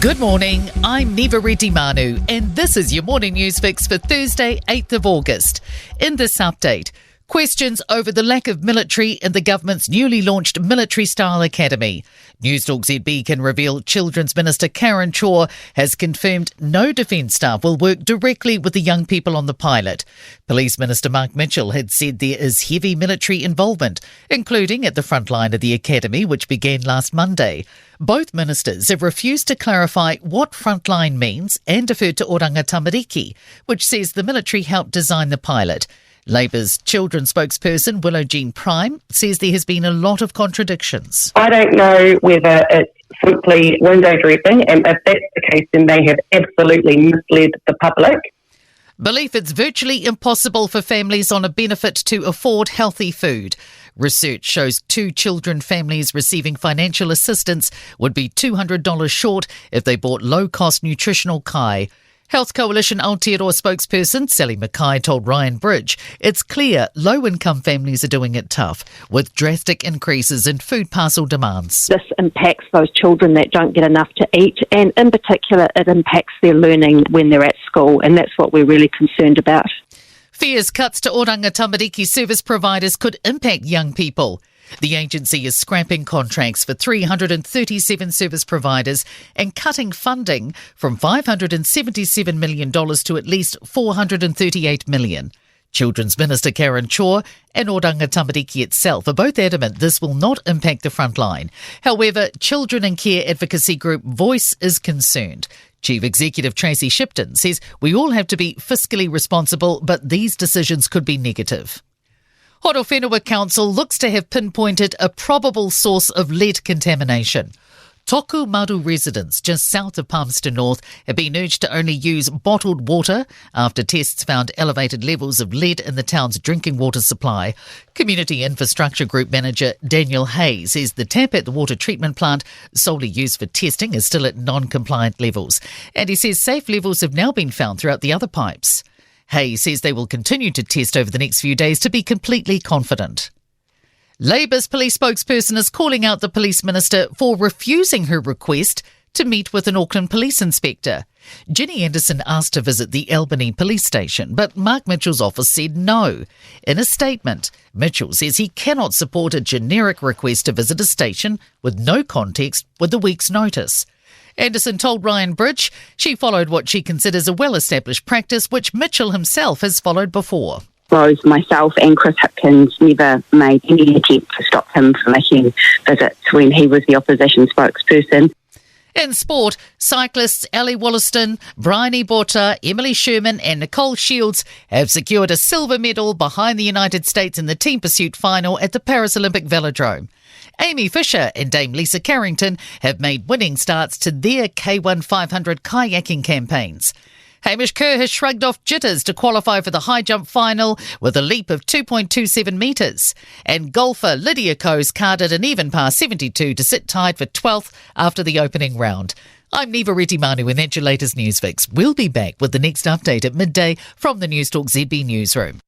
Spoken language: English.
Good morning, I'm Neva Manu, and this is your morning news fix for Thursday, 8th of August. In this update, questions over the lack of military in the government's newly launched military-style academy. Newstalk ZB can reveal Children's Minister Karen Chor has confirmed no defence staff will work directly with the young people on the pilot. Police Minister Mark Mitchell had said there is heavy military involvement, including at the front line of the academy, which began last Monday. Both ministers have refused to clarify what frontline means and deferred to Oranga Tamariki, which says the military helped design the pilot. Labour's children's spokesperson, Willow Jean Prime, says there has been a lot of contradictions. I don't know whether it's simply window dressing, and if that's the case, then they have absolutely misled the public. Belief it's virtually impossible for families on a benefit to afford healthy food. Research shows 2 children families receiving financial assistance would be $200 short if they bought low-cost nutritional kai. Health Coalition Aotearoa spokesperson Sally Mackay told Ryan Bridge it's clear low-income families are doing it tough, with drastic increases in food parcel demands. This impacts those children that don't get enough to eat, and in particular it impacts their learning when they're at school, and that's what we're really concerned about. Fears cuts to Oranga Tamariki service providers could impact young people. The agency is scrapping contracts for 337 service providers and cutting funding from $577 million to at least $438 million. Children's Minister Karen Chor and Oranga Tamariki itself are both adamant this will not impact the front line. However, children and care advocacy group Voice is concerned. Chief Executive Tracy Shipton says we all have to be fiscally responsible, but these decisions could be negative. Horowhenua Council looks to have pinpointed a probable source of lead contamination. Toku Maru residents just south of Palmerston North have been urged to only use bottled water after tests found elevated levels of lead in the town's drinking water supply. Community Infrastructure Group Manager Daniel Hayes says the tap at the water treatment plant, solely used for testing, is still at non-compliant levels. And he says safe levels have now been found throughout the other pipes. Hayes says they will continue to test over the next few days to be completely confident. Labour's police spokesperson is calling out the police minister for refusing her request to meet with an Auckland police inspector. Ginny Anderson asked to visit the Albany police station, but Mark Mitchell's office said no. In a statement, Mitchell says he cannot support a generic request to visit a station with no context with a week's notice. Anderson told Ryan Bridge she followed what she considers a well-established practice which Mitchell himself has followed before. Both myself and Chris Hipkins never made any attempt to stop him from making visits when he was the opposition spokesperson. In sport, cyclists Ellie Wollaston, Bryony Bota, Emily Sherman and Nicole Shields have secured a silver medal behind the United States in the team pursuit final at the Paris Olympic Velodrome. Amy Fisher and Dame Lisa Carrington have made winning starts to their K1 500 kayaking campaigns. Hamish Kerr has shrugged off jitters to qualify for the high jump final with a leap of 2.27 metres. And golfer Lydia Coase carded an even par 72 to sit tied for 12th after the opening round. I'm Neva Manu and that's your latest news fix. We'll be back with the next update at midday from the Newstalk ZB newsroom.